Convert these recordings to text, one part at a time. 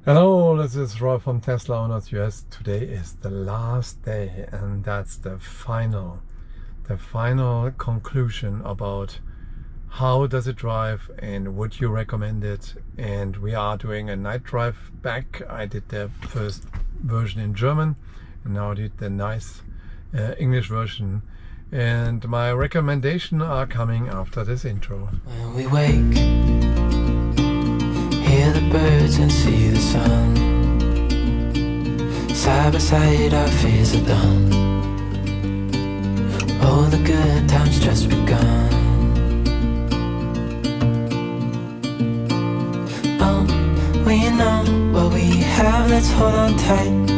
Hello, this is Roy from Tesla Owners US. Today is the last day, and that's the final conclusion about how does it drive and would you recommend it. And we are doing a night drive back. I did the first version in German and now I did the nice English version. And my recommendations are coming after this intro. When we wake, hear the birds and see the sun. Side by side our fears are done. All the good times just begun. We know what we have, let's hold on tight.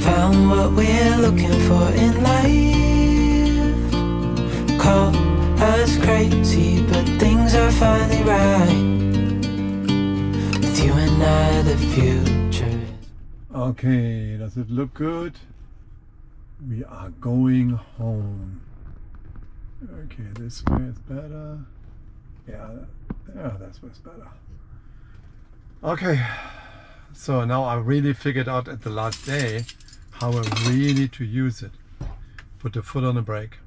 Found what we're looking for in life. Call us crazy, but things are finally right. You and I, the future. Okay, does it look good? We are going home. Okay, this way is better. Yeah, this way is better. Okay, so now I really figured out at the last day how I really to use it. Put the foot on the brake.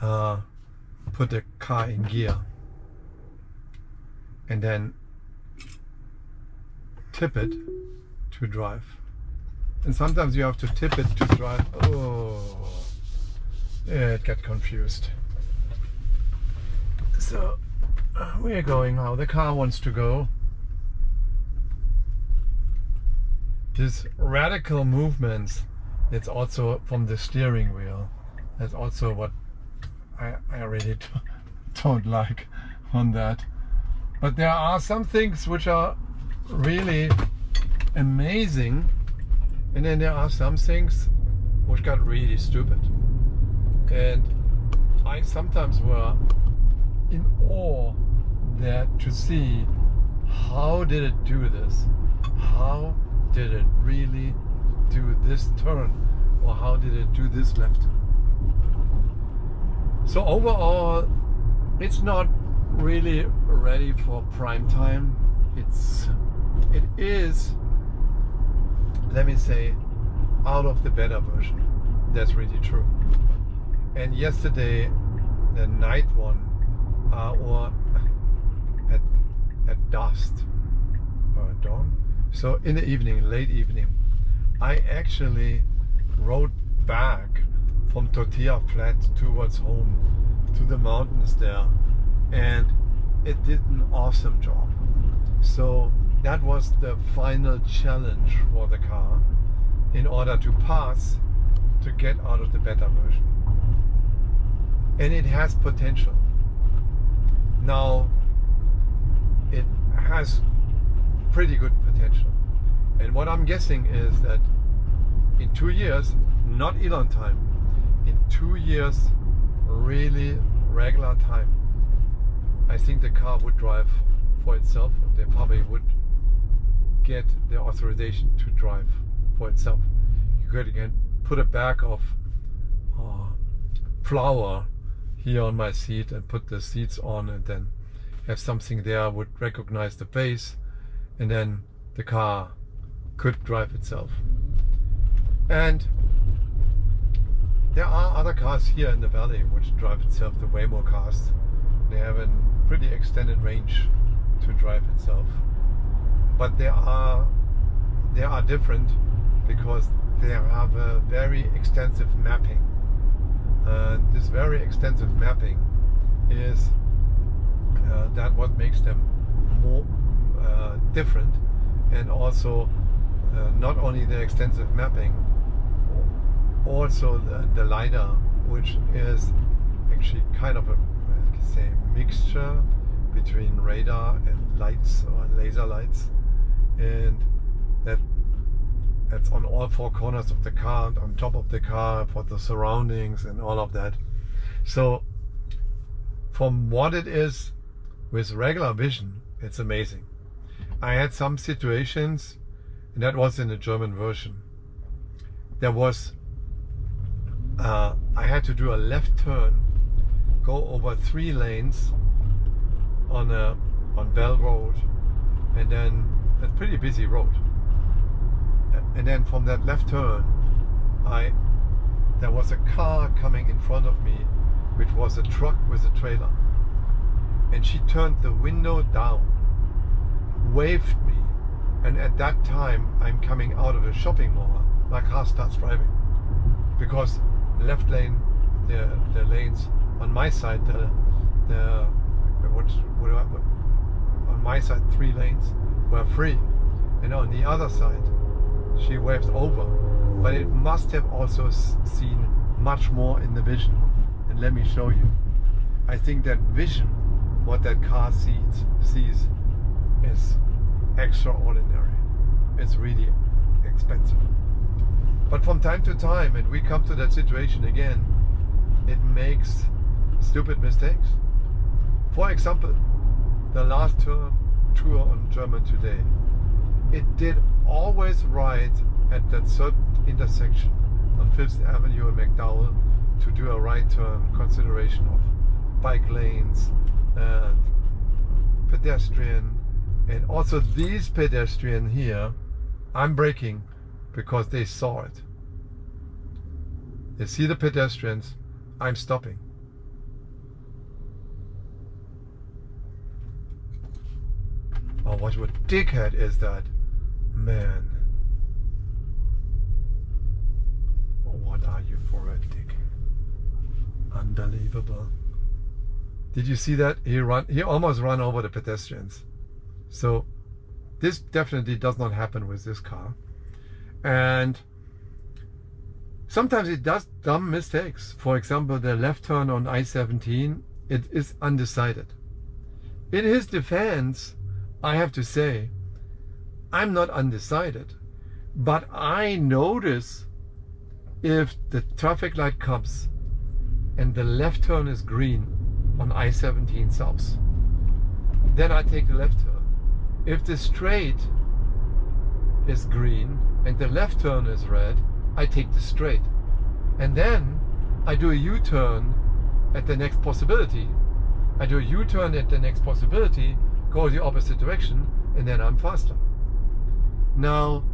Put the car in gear. And then tip it to drive. And sometimes you have to tip it to drive. Oh, it got confused. So we are going how the car wants to go. These radical movements, it's also from the steering wheel. That's also what I really don't like on that. But there are some things which are really amazing, and then there are some things which got really stupid. And I sometimes were in awe there to see how did it do this? How did it really do this turn? Or how did it do this left turn? So overall, it's not really ready for prime time. It is, let me say, out of the beta version. That's really true. And yesterday, the night one, or at dusk or dawn, so in the evening, late evening, I actually rode back from Tortilla Flat towards home to the mountains there, and it did an awesome job. So that was the final challenge for the car in order to pass to get out of the beta version. And it has potential. Now it has pretty good potential. And what I'm guessing is that in 2 years, not Elon time, in 2 years, really regular time, I think the car would drive for itself. They probably would get the authorization to drive for itself. You could again put a bag of flour here on my seat and put the seats on, and then have something there would recognize the face, and then the car could drive itself. And there are other cars here in the valley which drive itself, the Waymo cars. They have a pretty extended range to drive itself, but they are different because they have a very extensive mapping. This very extensive mapping is that what makes them more different, and also not only the extensive mapping, also the LiDAR, which is actually kind of a mixture between radar and lights or laser lights, and that's on all four corners of the car, on top of the car, for the surroundings and all of that. So from what it is with regular vision, it's amazing. I had some situations, and that was in the German version. There was I had to do a left turn, go over 3 lanes on Bell Road, and then a pretty busy road. And then from that left turn, there was a car coming in front of me, which was a truck with a trailer. And she turned the window down, waved me, and at that time I'm coming out of a shopping mall. My car starts driving because the left lane, the lanes on my side, on my side 3 lanes were free, and on the other side she waved over. But it must have also seen much more in the vision, and let me show you. I think that vision, what that car sees is extraordinary. It's really expensive. But from time to time, and we come to that situation again, it makes stupid mistakes. For example, the last tour on German Today, it did always right at that certain intersection on 5th Avenue and McDowell to do a right turn, consideration of bike lanes and pedestrian, and also these pedestrian here. I'm braking because they saw it. They see the pedestrians, I'm stopping. Oh, what a dickhead is that, man. Oh, what are you for a dick? Unbelievable. Did you see that? He almost ran over the pedestrians. So this definitely does not happen with this car. And sometimes it does dumb mistakes. For example, the left turn on I-17, it is undecided. In his defense, I have to say, I'm not undecided, but I notice if the traffic light comes and the left turn is green on I-17 South, then I take the left turn. If the straight is green and the left turn is red, I take the straight. And then I do a U-turn at the next possibility. I do a U-turn at the next possibility, go the opposite direction, and then I'm faster. Now,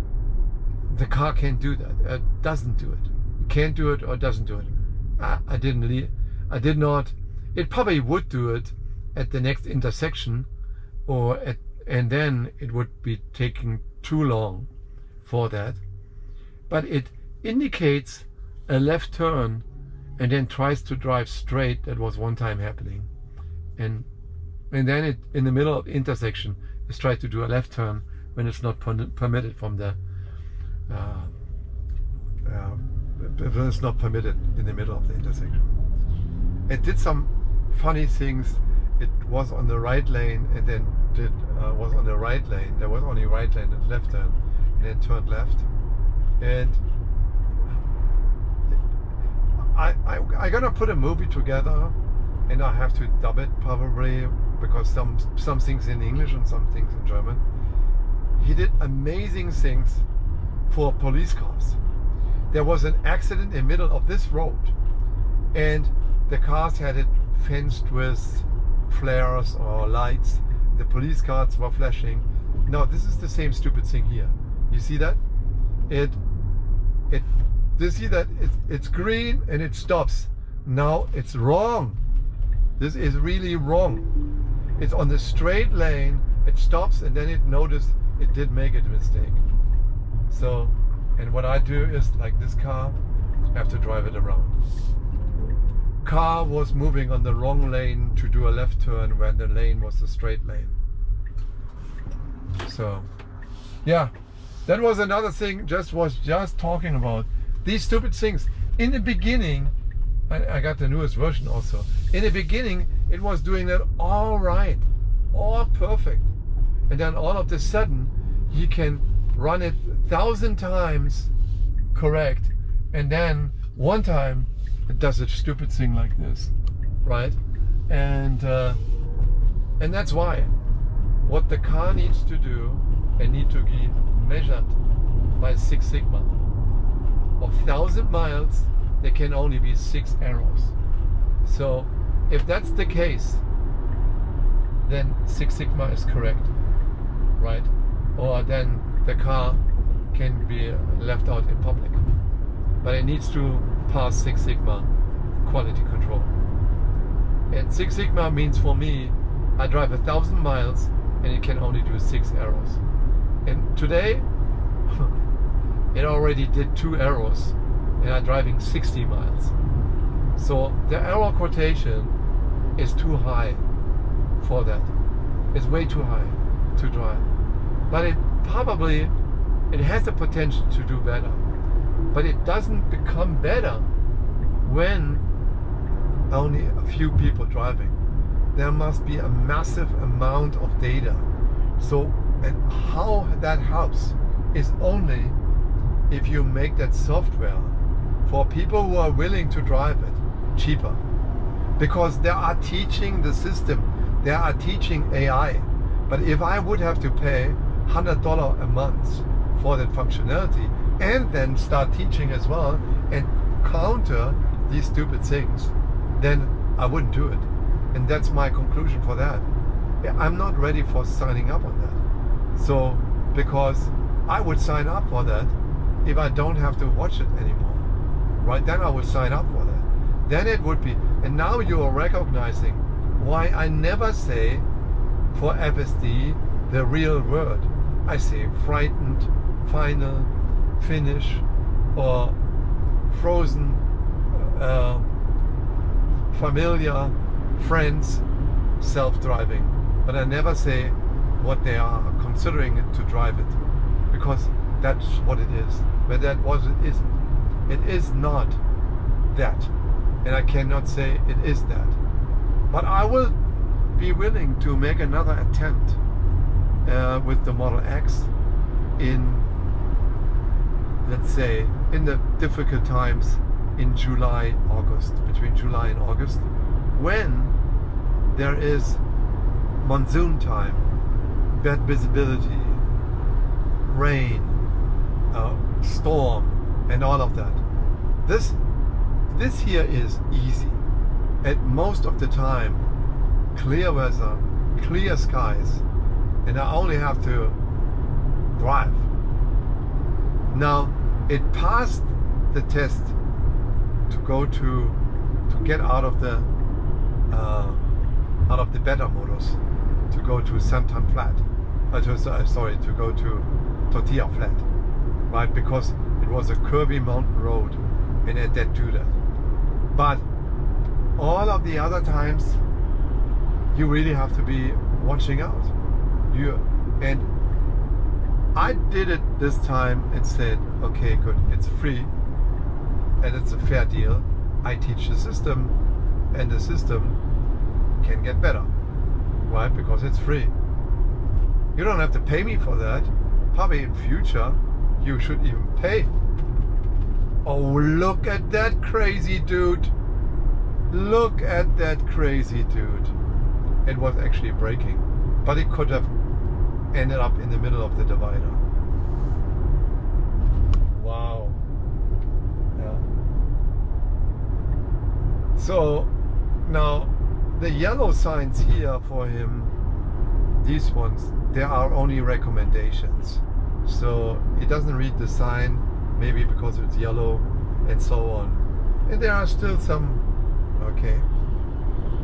the car can't do that. It doesn't do it. It can't do it or doesn't do it. I did not. It probably would do it at the next intersection, and then it would be taking too long for that. But it indicates a left turn and then tries to drive straight. That was one time happening. And then it, in the middle of the intersection, is trying to do a left turn when it's not permitted from the when it's not permitted in the middle of the intersection. It did some funny things. It was on the right lane and then was on the right lane. There was only right lane and left turn, and then turned left. And I'm gonna put a movie together, and I have to dub it probably, because some things in English and some things in German. He did amazing things for police cars. There was an accident in the middle of this road, and the cars had it fenced with flares or lights. The police cars were flashing. Now this is the same stupid thing here. You see that? You see that it's green and it stops. Now it's wrong. This is really wrong. It's on the straight lane, it stops, and then it noticed it did make a mistake. So, and what I do is, like this car, I have to drive it around. Car was moving on the wrong lane to do a left turn when the lane was the straight lane. So, yeah, that was another thing. Was just talking about these stupid things. In the beginning, I got the newest version also. In the beginning, it was doing that all right, all perfect, and then all of a sudden, you can run it 1,000 times correct, and then one time it does a stupid thing like this, right? And that's why what the car needs to do, and need to be measured by 6 Sigma. Of 1,000 miles, there can only be 6 errors. So if that's the case, then 6 Sigma is correct, right? or then the car can be left out in public. But it needs to pass Six Sigma quality control. And Six Sigma means for me, I drive 1,000 miles and it can only do 6 arrows. And today, it already did 2 arrows and I'm driving 60 miles. So the arrow quotation is too high for that. It's way too high to drive. But it probably, it has the potential to do better. But it doesn't become better when only a few people driving. There must be a massive amount of data. So, and how that helps is only if you make that software for people who are willing to drive it cheaper. Because they are teaching the system, they are teaching AI. But if I would have to pay $100 a month for that functionality and then start teaching as well and counter these stupid things, then I wouldn't do it. And that's my conclusion for that. I'm not ready for signing up on that. So, because I would sign up for that if I don't have to watch it anymore. Right? Then I would sign up for that. Then it would be, and now you are recognizing why I never say for FSD the real word. I say frightened, final, finish, or frozen, familiar, friends, self-driving. But I never say what they are considering it to drive it, because that's what it is. But that was it isn't. It is not that. And I cannot say it is that. But I will be willing to make another attempt with the Model X in, let's say, in the difficult times in July, August, between July and August, when there is monsoon time, bad visibility, rain, storm, and all of that. This here is easy. At most of the time, clear weather, clear skies, and I only have to drive. Now, it passed the test to go to get out of the better modus, to go to Santan flat, to go to Tortilla flat, right? Because it was a curvy mountain road, and it did do that. But all of the other times, you really have to be watching out. And I did it this time and said, okay, good, it's free and it's a fair deal. I teach the system and the system can get better, right? Because it's free. You don't have to pay me for that. Probably in future, you should even pay. Oh, look at that crazy dude. Look at that crazy dude. It was actually braking, but it could have ended up in the middle of the divider. Wow. Yeah. So now the yellow signs here for him, these ones, there are only recommendations. So it doesn't read the sign, maybe because it's yellow and so on. And there are still some, okay,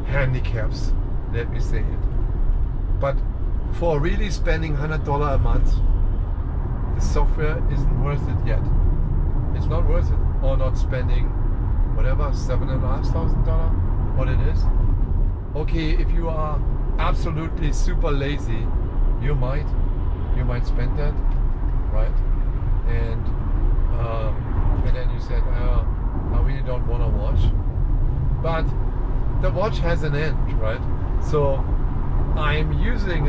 handicaps, let me say it. But for really spending $100 a month, the software isn't worth it yet. It's not worth it. Or not spending whatever, $7,500, what it is. Okay, if you are absolutely super lazy, you might spend that, right? And then you said, I really don't want to watch. But the watch has an end, right? So I'm using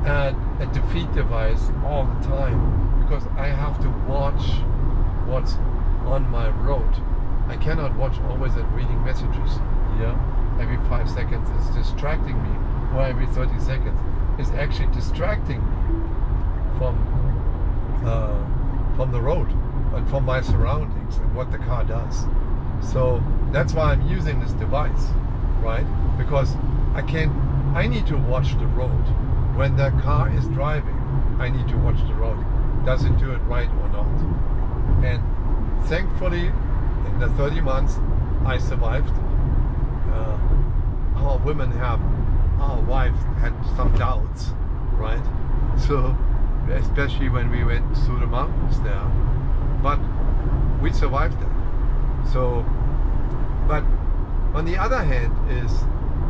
a defeat device all the time because I have to watch what's on my road. I cannot watch always and reading messages here. Every 5 seconds is distracting me, or every 30 seconds is actually distracting me from the road and from my surroundings and what the car does. So that's why I'm using this device, right? Because I need to watch the road when the car is driving. I need to watch the road. Does it do it right or not? And thankfully, in the 30 months, I survived. Our wives had some doubts, right? So, especially when we went through the mountains there, but we survived it. So, but on the other hand, is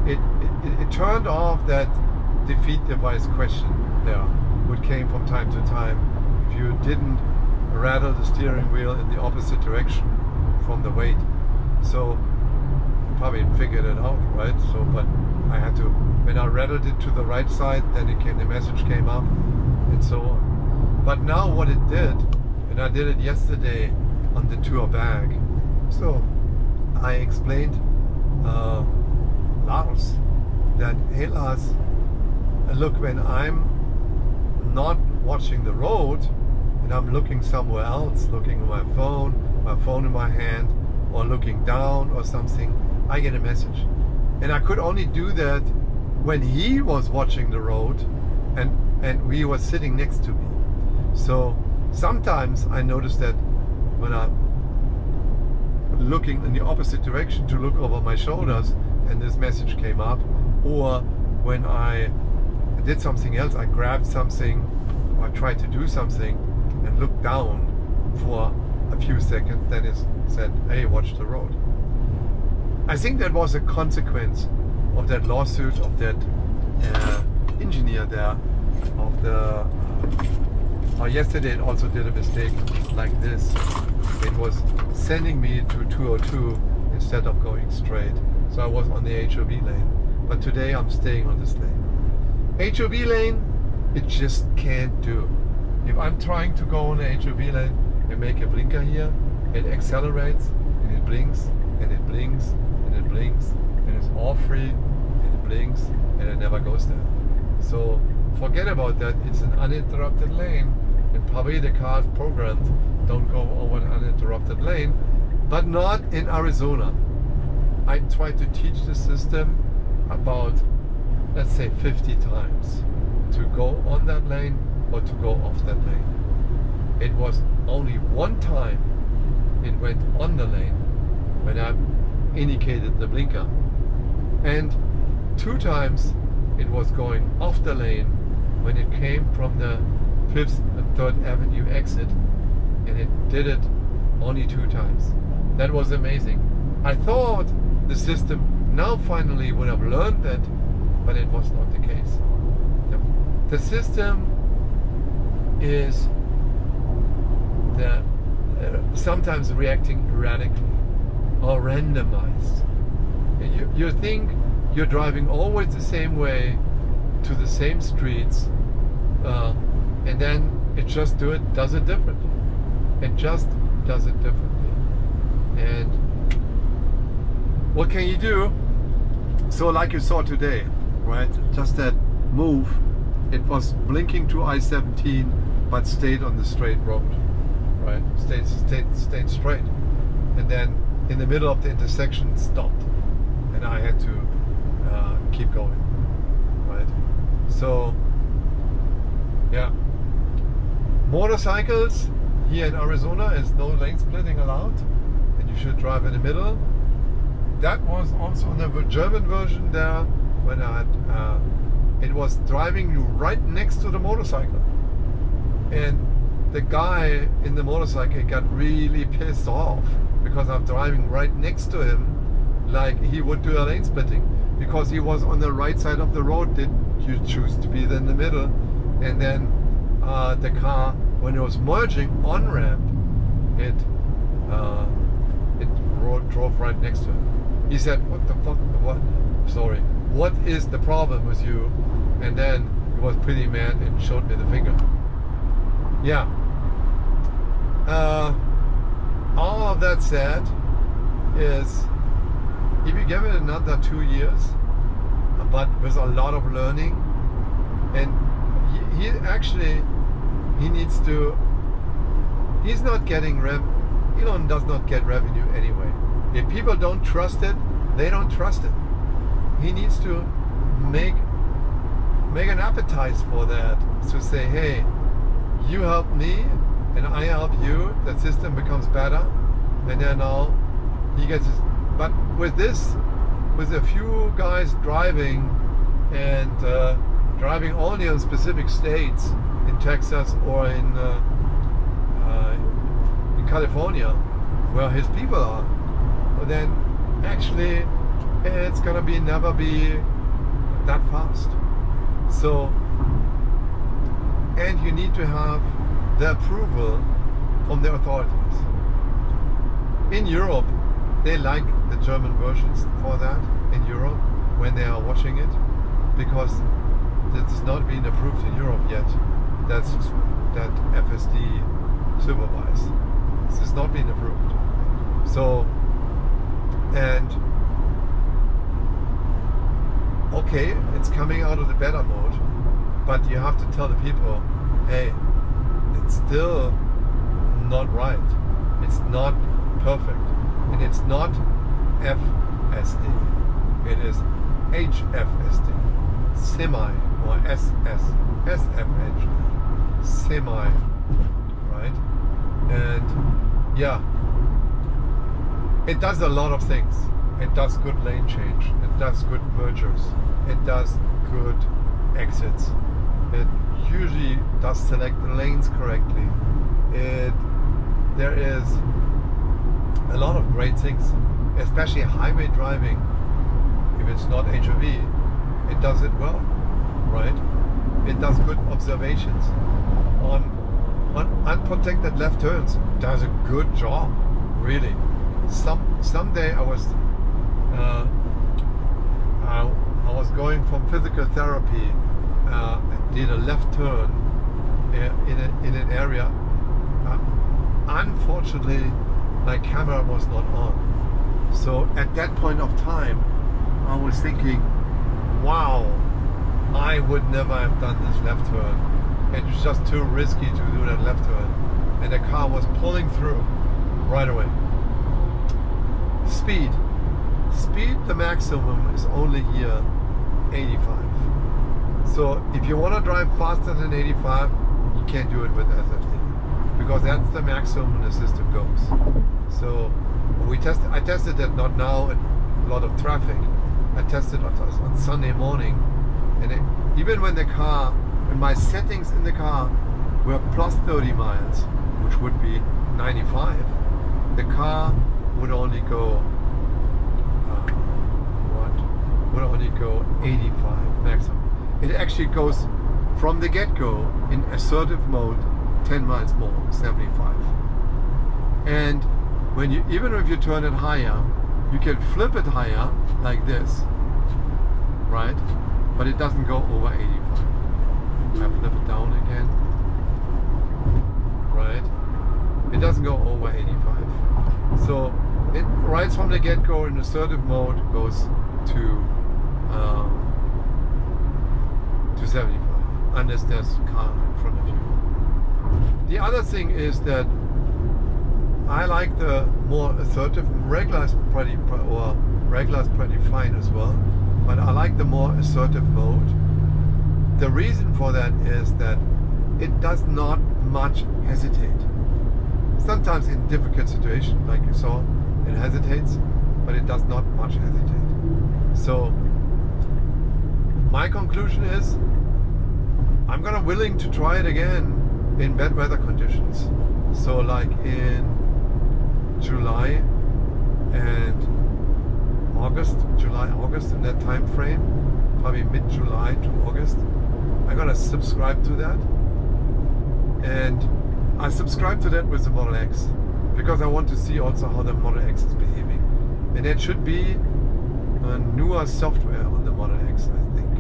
it turned off that defeat device question there, which came from time to time. If you didn't rattle the steering wheel in the opposite direction from the weight, so you probably figured it out, right? So, but I had to, when I rattled it to the right side, then the message came up, and so on. But now what it did, and I did it yesterday on the tour back. So I explained Lars that, hey Lars, look, when I'm not watching the road and I'm looking somewhere else, looking at my phone in my hand, or looking down or something, I get a message. And I could only do that when he was watching the road and we were sitting next to me. So sometimes I noticed that when I'm looking in the opposite direction to look over my shoulders and this message came up, or when I did something else, I grabbed something or tried to do something and looked down for a few seconds, then it said, hey, watch the road. I think that was a consequence of that lawsuit of that engineer there, of the yesterday it also did a mistake like this. It was sending me to 202 instead of going straight. So I was on the HOV lane. But today I'm staying on this lane. HOV lane, it just can't do. If I'm trying to go on the HOV lane and make a blinker here, it accelerates and it blinks and it blinks and it blinks and it's all free and it blinks and it never goes there. So forget about that. It's an uninterrupted lane, and probably the car's programmed don't go over an uninterrupted lane, but not in Arizona. I tried to teach the system about, let's say, 50 times to go on that lane or to go off that lane. It was only one time it went on the lane when I indicated the blinker, and 2 times it was going off the lane when it came from the 5th and 3rd Avenue exit, and it did it only 2 times. That was amazing. I thought the system now finally would have learned that, but it was not the case. The system is sometimes reacting radically or randomized. You think you're driving always the same way to the same streets, and then it just does it differently. It just does it differently. And what can you do? So like you saw today, right? Just that move, it was blinking to I-17 but stayed on the straight road, right? Stayed straight, and then in the middle of the intersection stopped, and I had to keep going, right? So yeah, motorcycles here in Arizona is no lane splitting allowed, and you should drive in the middle. That was also in the German version there, when I had it was driving you right next to the motorcycle, and the guy in the motorcycle got really pissed off because I'm driving right next to him, like he would do a lane splitting, because he was on the right side of the road. Did you choose to be in the middle? And then the car, when it was merging on ramp, it drove right next to him. He said, "What the fuck? What? Sorry. What is the problem with you?" And then he was pretty mad and showed me the finger. Yeah. All of that said is, if you give it another 2 years, but with a lot of learning, and he needs to, he's not getting Elon does not get revenue anyway. If people don't trust it, they don't trust it. He needs to make make an appetite for that. To say, hey, you help me and I help you. The system becomes better, and then now he gets his, but with this, with a few guys driving and driving only on specific states in Texas or in California where his people are, but then actually it's gonna be never be that fast. So, and you need to have the approval from the authorities. In Europe, they like the German versions for that in Europe when they are watching it, because it has not been approved in Europe yet. That FSD supervised. This has not been approved. So, and okay, it's coming out of the beta mode, but you have to tell the people, hey, it's still not right. It's not perfect. And it's not FSD. It is HFSD. Semi or SFH. Semi. Right? And yeah, it does a lot of things. It does good lane change. It does good mergers. It does good exits. It usually does select the lanes correctly. There is a lot of great things, especially highway driving. If it's not HOV, it does it well, right? It does good observations on unprotected left turns. Does a good job, really. Someday I was going from physical therapy. I did a left turn in an area. Unfortunately, my camera was not on. So at that point of time, I was thinking, wow, I would never have done this left turn. It was just too risky to do that left turn. And the car was pulling through right away. Speed, the maximum is only here 85. So if you want to drive faster than 85, you can't do it with SFD, because that's the maximum the system goes. So I tested that, not now, a lot of traffic. I tested it on Sunday morning, and even when my settings in the car were plus 30 miles, which would be 95, the car would only go 85 maximum. It actually goes from the get-go in assertive mode 10 miles more, 75. And when even if you turn it higher, you can flip it higher like this, right? But it doesn't go over 85. I flip it down again, right? It doesn't go over 85. So it right from the get-go in assertive mode goes to 75, unless there's a car in front of you. The other thing is that I like the more assertive. Regular is pretty fine as well, but I like the more assertive mode. The reason for that is that it does not much hesitate. Sometimes in difficult situations, like you saw, it hesitates, but it does not much hesitate. So my conclusion is, I'm gonna willing to try it again in bad weather conditions. So like in July and August, August, in that time frame, probably mid-July to August, I'm gonna subscribe to that. And I subscribe to that with the Model X, because I want to see also how the Model X is behaving. And it should be a newer software on the Model X, I think.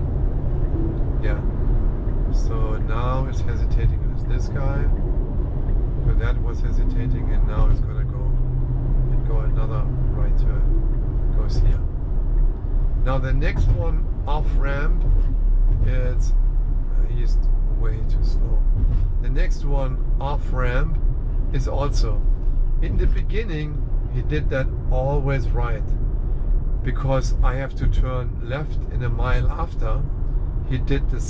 Yeah. So now it's hesitating with this guy, but that was hesitating, and now it's gonna go another right turn, goes here. Now the next one, off ramp, is he's way too slow. The next one, off ramp, is also, in the beginning he did that always right, because I have to turn left in a mile after, he did the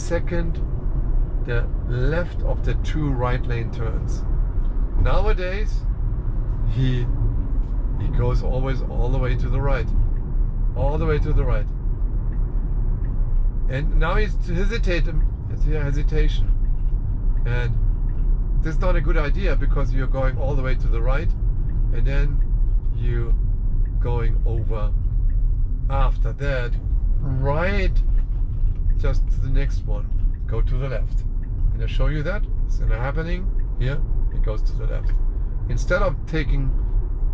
left of the 2 right lane turns. Nowadays, he goes always all the way to the right. All the way to the right. And now he's hesitation. And this is not a good idea because you're going all the way to the right and then you going over after that, right, just to the next one, go to the left. And I show you that it's gonna happening here. It goes to the left instead of taking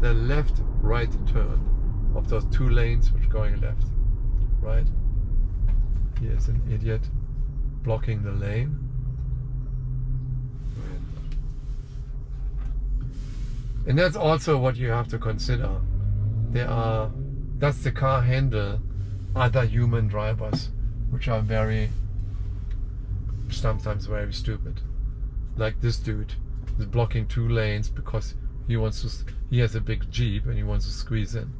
the left right turn of those 2 lanes which are going left, right. Here's an idiot blocking the lane. And that's also what you have to consider. Does the car handle other human drivers, which are sometimes very stupid? Like this dude is blocking 2 lanes because he has a big Jeep and he wants to squeeze in,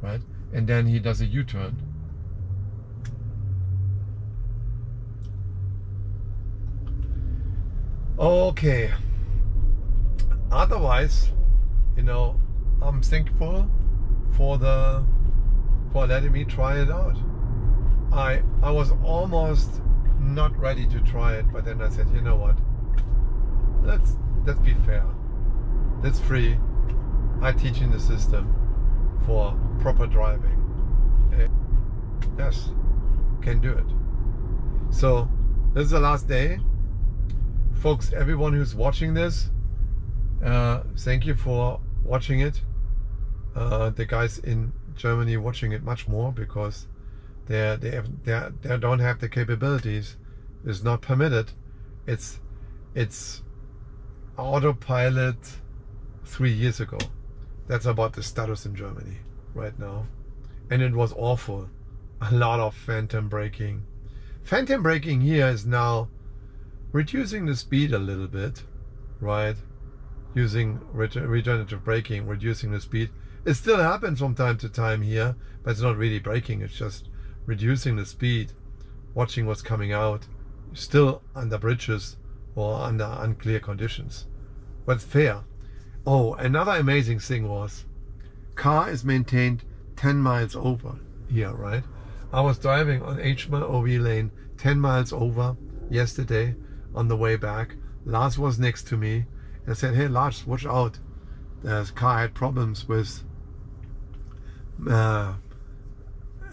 right? And then he does a U-turn. Okay. Otherwise, you know, I'm thankful for letting me try it out. I was almost not ready to try it, but then I said, you know what? Let's be fair. That's free. I teach in the system for proper driving. Yes, can do it. So this is the last day, folks. Everyone who's watching this, thank you for watching it. The guys in Germany watching it much more because they don't have the capabilities. It's not permitted. It's autopilot 3 years ago. That's about the status in Germany right now, and it was awful. A lot of phantom braking. Phantom braking here is now reducing the speed a little bit, right? Using regenerative braking, reducing the speed. It still happens from time to time here, but it's not really braking. It's just reducing the speed, watching what's coming out, still under bridges or under unclear conditions. But it's fair. Oh, another amazing thing was, car is maintained 10 miles over here, right? I was driving on HOV lane 10 miles over yesterday on the way back. Lars was next to me. I said, hey Lars, watch out. The car had problems with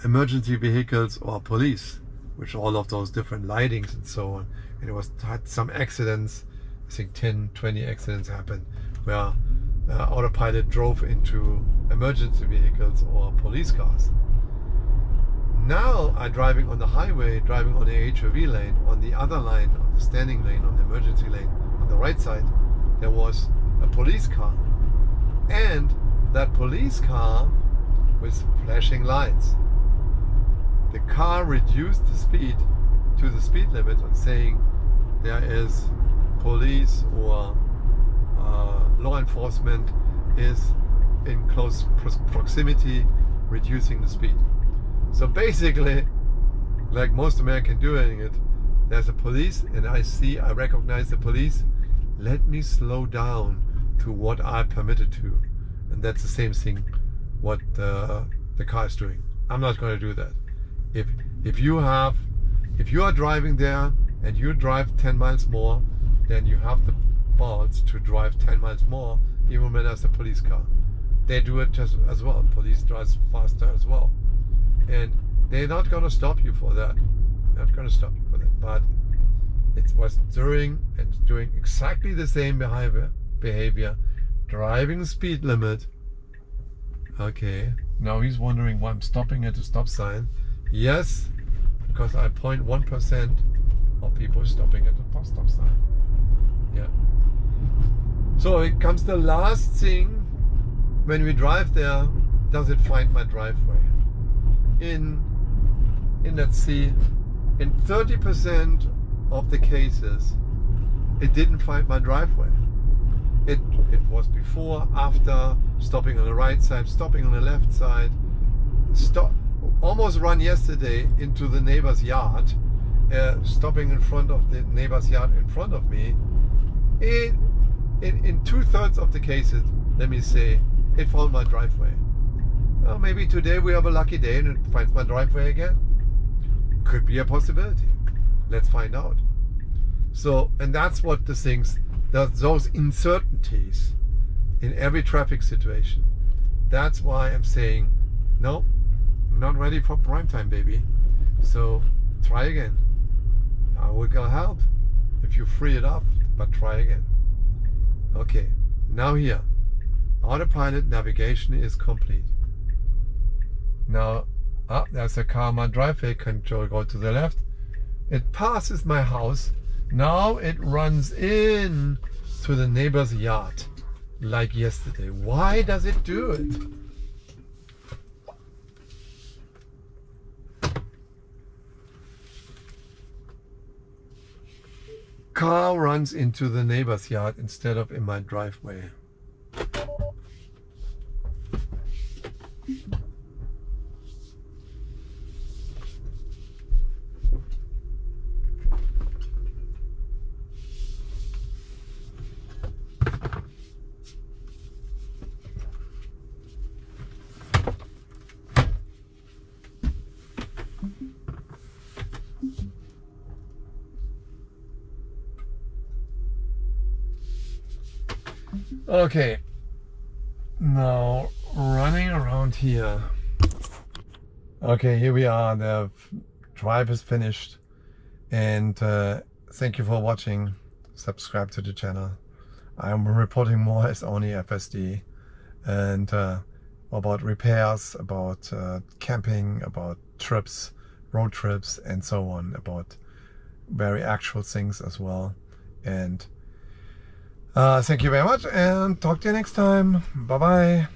emergency vehicles or police, which all of those different lightings and so on. And it had some accidents. I think 10, 20 accidents happened where autopilot drove into emergency vehicles or police cars. Now I'm driving on the highway, driving on the HOV lane, on the other line, on the standing lane, on the emergency lane, on the right side, there was a police car. And that police car with flashing lights. The car reduced the speed to the speed limit and saying there is police or law enforcement is in close proximity, reducing the speed. So basically, like most Americans doing it, there's a police and I recognize the police. Let me slow down to what I'm permitted to. And that's the same thing what the car is doing. I'm not going to do that. If you are driving there and you drive 10 miles more, then you have the balls to drive 10 miles more, even when there's a police car. They do it just as well. Police drives faster as well. And they're not going to stop you for that. Not going to stop you for that. But it was doing exactly the same behavior, driving the speed limit. Okay, now he's wondering why I'm stopping at the stop sign. Yes, because I 0.1% of people stopping at the stop sign. Yeah. So it comes the last thing. When we drive there, does it find my driveway? Let's see, in 30% of the cases, it didn't find my driveway. It was before, after, stopping on the right side, stopping on the left side. Almost run yesterday into the neighbor's yard, stopping in front of the neighbor's yard in front of me, in 2/3 of the cases, let me say, it found my driveway. Well, maybe today we have a lucky day and it finds my driveway again. Could be a possibility. Let's find out. So, and that's what the things, those uncertainties in every traffic situation. That's why I'm saying, no, I'm not ready for prime time, baby. So try again. I will help if you free it up, but try again. Okay, now here, autopilot navigation is complete. Now, there's a car on my driveway, control, go to the left. It passes my house. Now it runs in to the neighbor's yard, like yesterday. Why does it do it? Car runs into the neighbor's yard instead of in my driveway. Okay, now running around here. Okay, here we are. The drive is finished, and thank you for watching. Subscribe to the channel. I'm reporting more as only FSD, and about repairs, about camping, about trips, road trips, and so on, about very actual things as well. And thank you very much, and talk to you next time. Bye bye.